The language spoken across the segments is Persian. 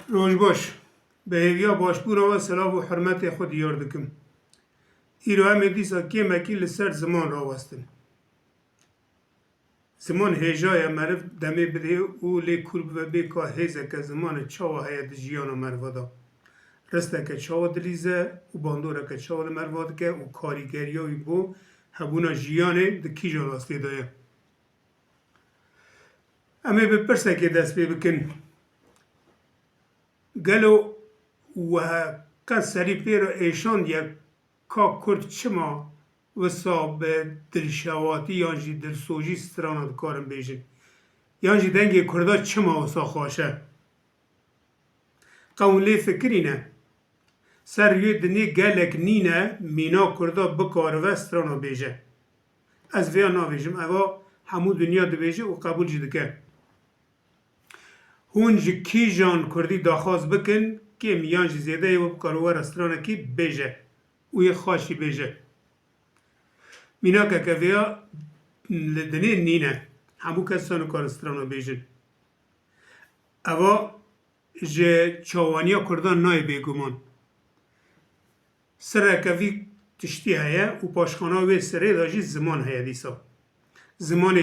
روش باش به هیویا باش بورا و سلام و حرمت خود یار دکم ایرو همه دیسا که مکی لسر زمان را وستن زمان هجای مرف دمه بده او لی کرب و بیکا هیزه که زمان چاوه هید جیان و مروادا رسته که چاوه دلیزه و باندوره که چاوه مرواد که و کاریگریوی بو هبونا جیانه دکی جان راستی دایه همه بپرسه که دست بکن گلو و کس سری پیر ایشان یک کا کرد چما و صاب دلشواتی یانجی دلسوجی سترانا دکارم بیجن یانجی دنگی کردا چما و سا خواشه قولی فکری نه سر یه دنی گلک نینه مینا کردا بکار و سترانا بیجه از ویا ناویجم اوا همو دنیا دو بیجه و قبول جدکه هون جی کی جان کردی داخواست بکن که میان جی زیده و بکارو رسترانه کی بیجه و یه خاشی بیجه مینا که ویا لدنی نینه همو کسانو کار رسترانه بیجه اوا جه چاوانیا کردان نای بیگمان سره که وی تشتی هیا و پاشخانه وی سره داجی زمان هیا دیسا زمان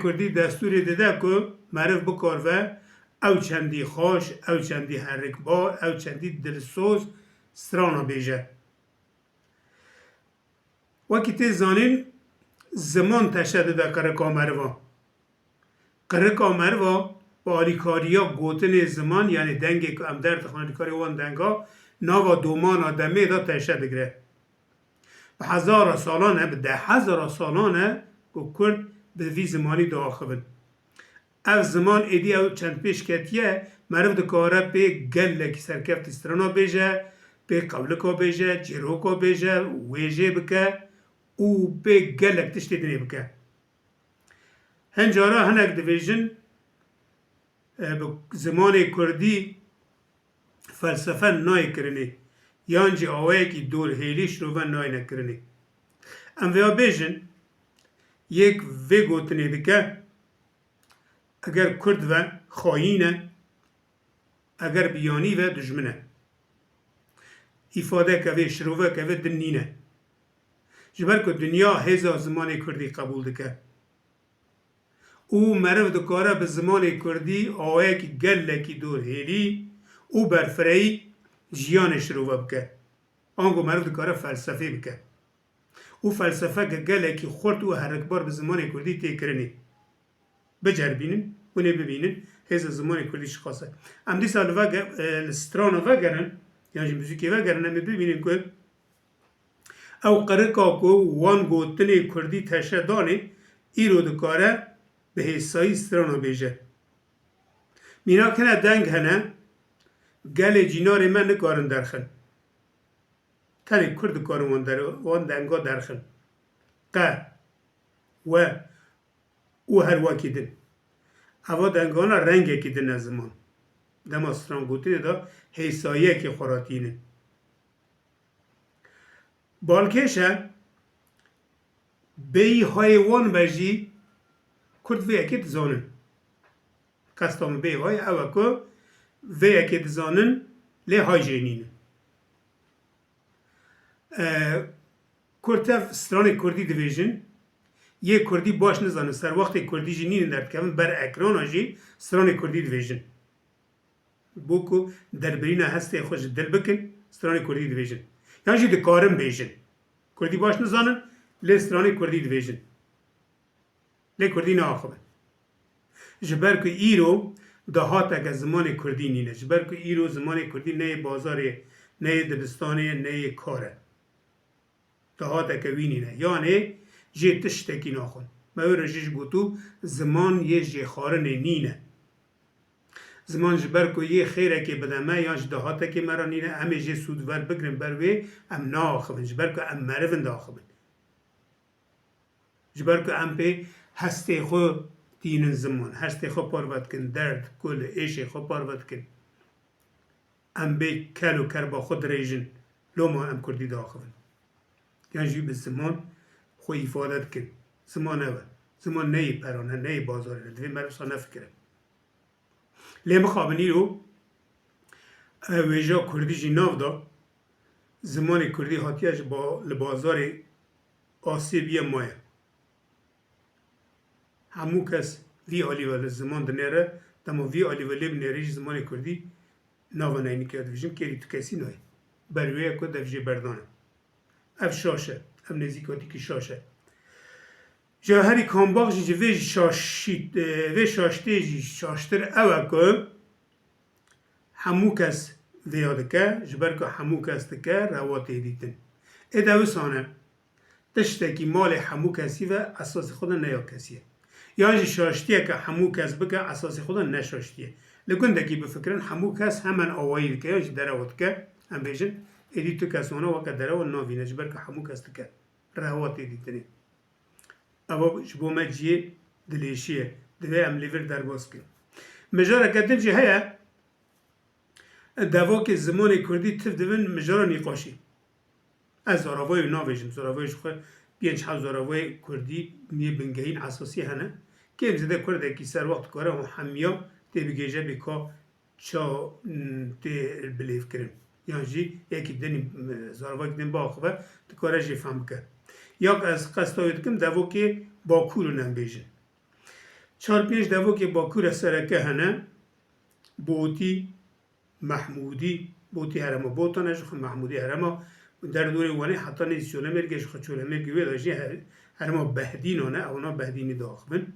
کردی دستوری دیده که معرف بکار و او چندی خوش او چندی حرکبار او چندی دلسوز سترانا بیجه وکی تی زانین زمان تشدده قرقا مروا با آلیکاریا گوتن زمان یعنی دنگی که ام درد خانیکاری وان دنگا ناوا دومانا دمه دا تشدده به 1000 سالانه به 10,000 سالانه که کرد به وی زمانی داخبن او زمان ایدی او چند پیش کتیه معرف دکاره به گلک سرکفت استرانا بیجه به قولکا بیجه جروکا بیجه ویجه بکه او به گلک تشتی دنی بکه هنجارا هنک دویجن زمان کردی فلسفه نای کرنی یانجی آوه که دور هیلیش رو و نای نکرنی ام ویا بیجن یک وی گوتنی دکه اگر کرد و خواهینه اگر بیانی و دجمنه ifade که وی شروع که وی دنینه جبر که دنیا هزا زمان کردی قبول دکه او مرف دکاره به زمان کردی آوه که گله که دور هیلی او برفرهی جیان شروع بکه آنگو مرف دکاره فلسفه بکه او فلسفه که گله که خورد او حرکبار به زمان کردی تیکرنی بجربینن و ببینن هزا زمان کردی شخصه ام دی سال ستران وگرن یعنی موسیقی وگرن ام ببینن که او قرقا کو وان گوتنی کردی تشدانه ایرو دکاره به حسایی ستران بیجه مینا کنه دنگ هنه گل جینار من نکارن درخن تلی کرد کارون وان دنگا درخن قه و او هر واکی دن اوا دنگانا رنگ اکی دن زمان دما ستران گوتی دا حسایه که خوراتینه بالکشه بی حیوان بجی کرد وی اکی دزانن کستام بی های او که وی اکی دزانن لی های جینین کرد ستران کردی دویژن یه کردی باش نزانه سر وقت کردی جنین درد که بر اکران آجی ستران کردی دویژن بوکو در برین هسته خوش دل بکن ستران کردی دویژن یعنی جی دکارم بیژن کردی باش نزانن لی ستران کردی دویژن لی کردی ناخبن جبر که ایرو دهات اگه زمان کردی نینه جبر که ایرو زمان کردی نه بازاره نه دبستانه نه کاره دهات اگه وی نینه یعنی جه تشتکی ناخون مور جیش گوتو زمان یه جه خارنه نینه زمان جبر که یه خیره که بدمه یا دهاته که مرا نینه همه جه سودور بگرن بروی ام ناخبن جبر که ام مرون داخبن جبر که ام پی هسته خو دینن زمان هسته خو پاروت کن درد کل ایش خو پاروت کن ام بی کل و کر با خود ریجن لوما ام کردی داخبن یعنی جی به زمان خو ifadت کن زمان نه زمان نه پرانه نه بازاره دوی مرسا نفکره لی مخابنی رو ویژا کردی جی ناو دا زمان کردی هاتیش با لبازار آسیبی مایه همو کس وی آلی و زمان دنیره دما وی آلی و لیب نیریش زمان کردی ناو نینی که دویجم کری تو کسی نای برویه که دویجه بردانه اف شاشه اف نزیکاتی که شاشه جا هری کامباق جی وی شاشته جی شاشتر اوه که همو کس ویاده که جبر که همو کس دکه رواته دیتن ادوه سانه تشتکی مال همو کسی و اساس خود نیا کسیه یعنی شاشتیه که همو کس بکه اساس خود نشاشتیه لگندگی بفکرن همو کس همان آوایی دکه یعنی دراوت که هم بیشن ایدی تو کسانه وقت دراو ناوینه جبر که همو کس دکه رواته دیتنه اما جبو مجیه دلیشیه دوی ام لیور در باز کن مجاره کدن جه هیا دوا که زمان کردی تف دوین مجاره نیقاشی از زاراوی ناویجم زاراویش خو بیانچ ها زاراوی کردی می بنگهین اساسی هنه که امزده کرده کی سر وقت کاره و همیا تی بگیجه بکا چا تی بلیف کرن یعنی جی یکی دنی زاراوی کدن با خوبه تی کاره جی فهم کرد یک از قصداوید کم دوا که باکور رو نمیجن چهار پیش دوا که باکور سرکه هنه بوتی محمودی بوتی هرما بوتانه جو محمودی هرما در دوره وانی حتی نیستونه مرگش خچوله مرگی وی داشتی هرما بهدینانه اونا بهدینی داخبن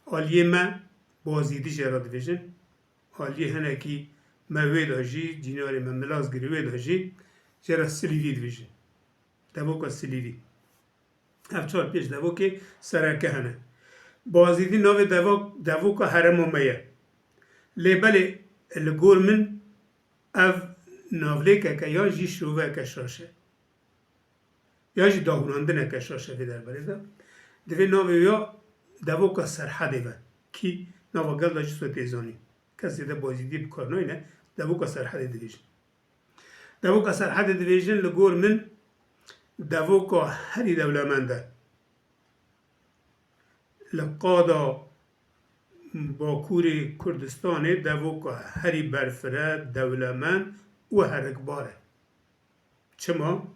آلیه ما بازیدی جرا دویجن آلیه هنه کی موی داشتی جیناری من ملاز گریوی داشتی جرا سلیوی دویجن دوا که سلیوی افچار پیش دوا که سرکه هنه بازیدی ناو دوا که هرما میه لیبل لگور من اف ناوله که یا جی شروع که شاشه یا جی داغونانده که شاشه وی در بریده دوی ناوه یا دوا که سرحده و کی ناوه گل داشت سو تیزانی کسی ده بازیدی بکار ناینه دوا که سرحده دویجن دوا که سرحده دویجن لگور من دوا که هری دولمنده لقادا باکور کردستان دوا که هری برفره دولمن و هرکباره چما؟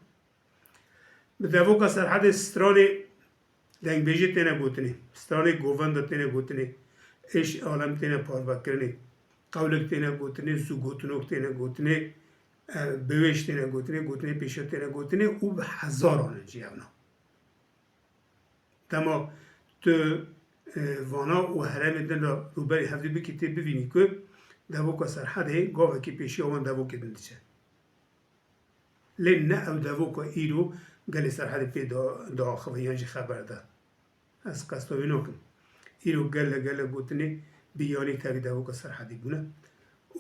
دوا که سرحد استرال دنگ بیجه تینه گوتنی استرال گووند تینه گوتنی ایش عالم تینه پاروا کرنی قولک تینه گوتنی زو گوتنوک تینه گوتنی بویش تینه گوتنی پیشت تینه گوتنی او به هزارانه جیونا تما تو وانا و حرم دن را روبری هفته بکیتی ببینی که دوا که سرحده گاوه که پیشی آوان دوا که دنده لین نه او دوا که ایرو گلی سرحده پی دا خویانجی خبر ده از قصدوی نکن ایرو گل گوتنی بیانی تاوی دوا که سرحده بونه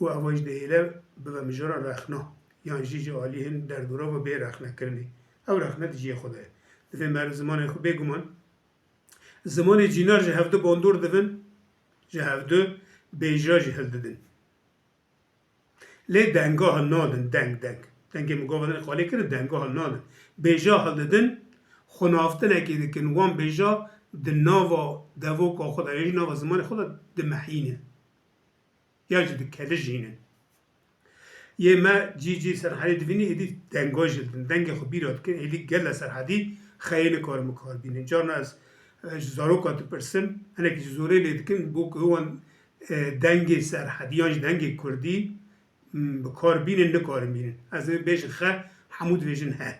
و اواج دهیله به مجرا رخنا یعنی جی عالی هن در دورا و بی رخنه کرنی او رخنه جی خوده دفعه مرد زمان خود بگمان زمان جینار جه هفته باندور دفن جه هفته بیجا جه هل ددن لی دنگا هل نادن دنگ مقابلن خالی کرد دنگا هل نادن بیجا هل ددن خنافته نکی دکن وان بیجا ده ناوا دوا که خود ایجی ناوا زمان خود ده محینه یا جه ده کل جینه یه ما جی سرحدی دوینی ایدی دنگا جلدن دنگ خود بیراد کن ایدی گل سرحدی خیلی کار مکار بینه جارن از زاروکات پرسن انا که زوره لیدکن بو که هون دنگ سرحدیانج دنگ کردی بکار بینن نکار بینن از این بیشن خه حمود ویژن ها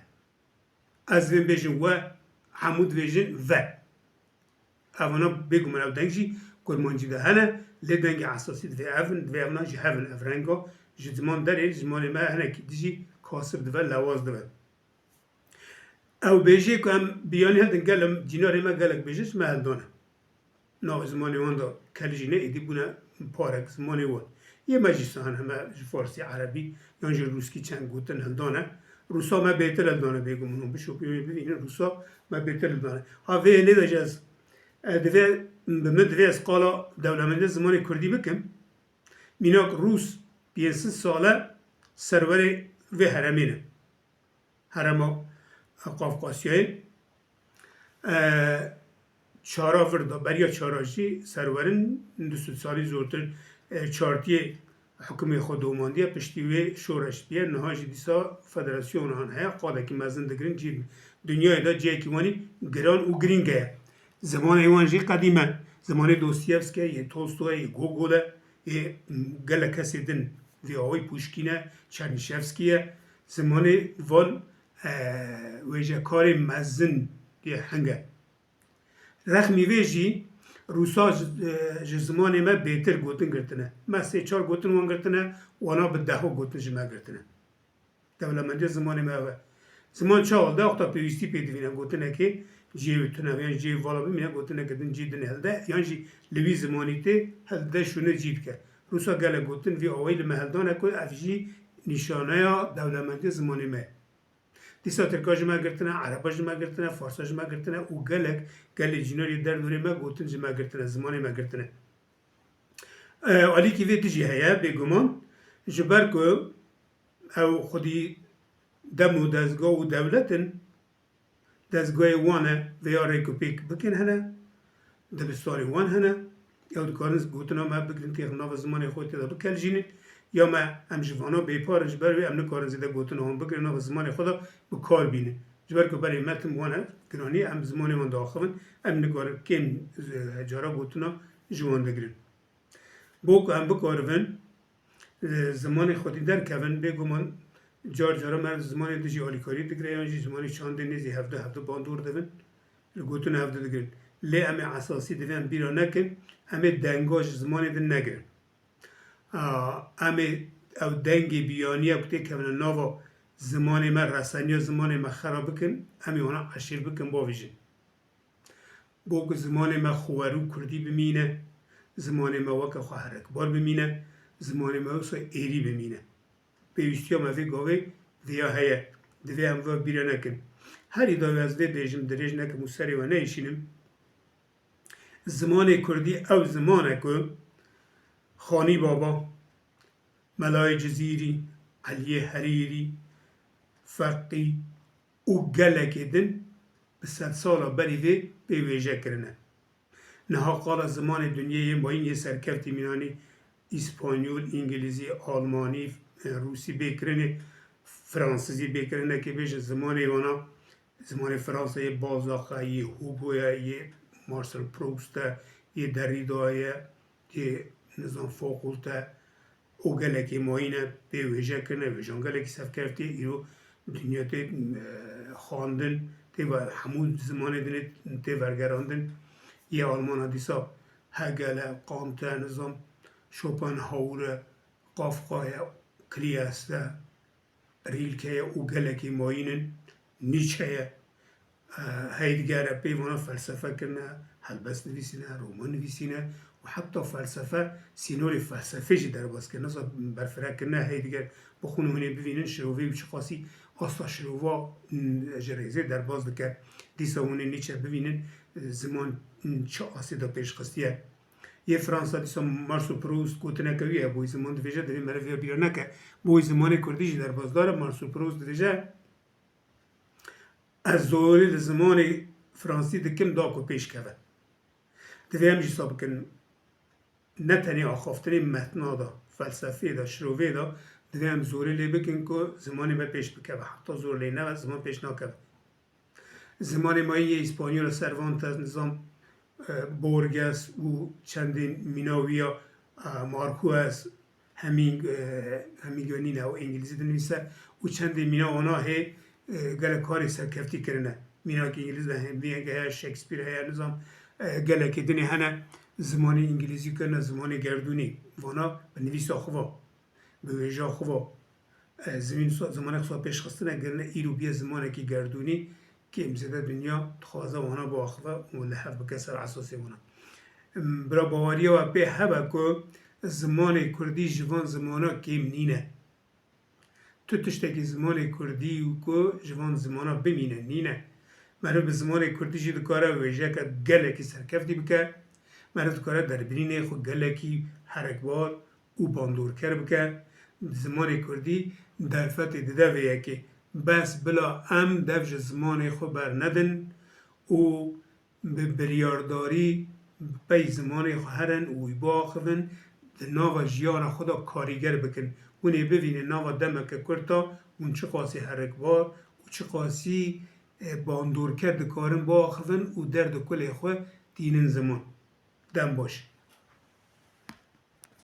از این بیشن و حمود ویژن و اونا بگو من او دنگجی کرمانجی ده هنه لی دنگ اساسی دوی اونا جی هفن افرنگا جی زمان داره زمان ما هنه که دیجی کاسب دوی لواز دوی او بیجه که هم بیانی هستن گلم جیناری ما گلک بیجهش ما هندانه نا زمانی وان دا کلیجینه ایدی بونه پارک زمانی وان یه مجلسان همه فارسی عربی یا جی روسکی چند گوتن هندانه روسا ما بهتر هندانه بگم منو بشو ببینن روسا ما بهتر هندانه ها وی نداج از دوی از قالا دولمنده زمانی کردی بکم میناک روس 500 ساله سرور و هرمینه هرما قافقاسیای چارا وردا بریا چاراشی سرورن 200 سالی زورتر چارتی حکومت خودماندی پشتیوی شورش بیه نهاج دیسا فدراسیون آن هیا قاده که مزن دگرین جی دنیای دا جایی که وانی گران و گرینگه زمان ایوان جی قدیمه زمان دوستیفسکه یه تولستوی یه گوگوله یه گله کسی دن وی آوی پوشکینه چرنیشفسکیه زمان وال ویجه کار مزن دیه هنگه رخمی ویجی روسا زمان ما بهتر گوتن گرتنه ما سه چهار گوتن وان گرتنه وانا به ده گوتن جمع گرتنه دولمندی زمان ما و زمان چهار ده وقتا پیوستی پیدوینه گوتنه که جیو تونه یعنی جیو والا بمینه گوتنه کدن جیدن هلده یعنی جی لوی زمانی ته هلده شونه جید که روسا گله گوتن وی آویل مهلدانه که افجی نشانه دولمندی زمان ما دیسا ترکا جمع گرتنه، عربا جمع گرتنه، فارسا جمع گرتنه و گل جنوری در دوره ما گوتن جمع گرتنه زمانی ما گرتنه. علی کی ویت جی هیا بگمان جبر کو او خودی دمو دزگاه و دولتن دزگاه وانه ویا ریکوپیک بکن هنه دبستانی وان هنه یا دکارنز گوتنا ما بگرین که ناو زمانی خودی دا بکل جینید یا ما هم جوانا بیپار جبر وی امن کارن زیده گوتنا هم بگرین ناو زمانی خدا بکار بینه جبر که برای متن وانه گرانی هم زمانی وان داخلن امن کار کم جارا گوتنا جوان دگرین بوک هم بکارون زمان خودی در کون بگمان جارا مرد زمان دیجی آلیکاری دگره یعنی زمانی چانده نیزی هفته باندور دون گوتنا هفته دگرین لی امی اساسی دویم بیرا نکن امی دنگاش زمانی دن نگرن امی او دنگی بیانی اکتی که من ناوا زمانی ما رسانی زمانی ما خراب بکن امی اونا عشیر بکن باویجن بوک زمانی ما خوارو کردی بمینه زمانی ما وکا خواهرک بار بمینه زمانی ما وسا ایری بمینه پیوستی ما وی گاوی ویا هیا دوی هم و بیرا نکن هری داوی از وی دیجم دریج نکم و سری و نیشینم زمان کردی او زمانه که خانی بابا ملای جزیری علی حریری فقی او گلک دن به 100 سالا بری وی بیویجه کرنه نها قال زمان دنیای با این یه سرکفتی مینانی اسپانیول، انگلیزی، آلمانی، روسی بکرنه فرانسیزی بکرنه که بیش زمان ایوانا زمان فرانسه یه بازاقه یه هوگویا یه مارسل پروست یه دریدای یه نظام فوقلته او گلکی ماینه به ویژه کنه ویژان گلکی صف کرده ایرو دنیا تی خواندن تی و همون زمان دنیا تی ورگراندن یه آلمان ها دیسا هگله قانته نظام شوپن هاوره قافقای کلیاسته ریلکه او گلکی ماینن نیچه هیدگره پیوانا فلسفه کنه هلبس نویسینه رومان نویسینه و حتی فلسفه سینوری فلسفه جی در باز کنه نصاب برفرک کنه هیدگر بخونه هونه ببینن شروعی بچه خاصی اصلا شروعا جریزه در باز دکه دیسا هونه نیچه ببینن زمان چه آسی دا پیش خستیه یه فرانسا دیسا مارسو پروست گوتنه کویه بوی زمان دویجه دوی مرویه بیار نکه بوی زمان کردی جی در باز داره مارسو پروست دویجه از دوری زمان فرانسی دکم دا کو پیش کود دوی هم جیسا بکن نه تنی آخافتنی متنا دا فلسفه دا شروعه دا دوی هم زوری لی بکن که زمانی ما پیش بکه و حتی زور لی نه و زمان پیش نکه زمانی ما یه اسپانیول سروانت از نظام بورگس و چندین میناویا مارکوس همیگونی نه و انگلیسی دنویسه و چندین مینا اونا هی گله کاری سرکفتی کرنه مینا که انگلیس ده هم بیه که شکسپیر هیا نظام گله که دنی هنه زمانی انگلیسی کرنه زمانی گردونی وانا به نویس آخوا به ویجا آخوا زمان خصوصا پیش خستنه گرنه ایرو بیه زمانی که گردونی که امزده دنیا تخوازه وانا با آخوا و لحف بکسر اساسی وانا برا باوریه و به هبه که زمان کردی جوان زمانا کم نینه تو تشتکی زمان کردی و که جوان زمانا بمینه نینه مرد به زمان کردی جی دکاره ویجه که گلکی سرکفتی بکه مرد دکاره در برینه خود گلکی حرکبار و باندورکر بکه زمان کردی در فتح دیده ویه که بس بلا ام دفج زمان خود بر ندن و به بریارداری پی زمان خود هرن و باخون ناوا جیان خدا کاریگر بکن اونی ببینه ناوا دمک کرتا اون چه قاسی حرکبار و چه قاسی باندور کرد کارن با خفن و درد کل خواه دینن زمان دم باشه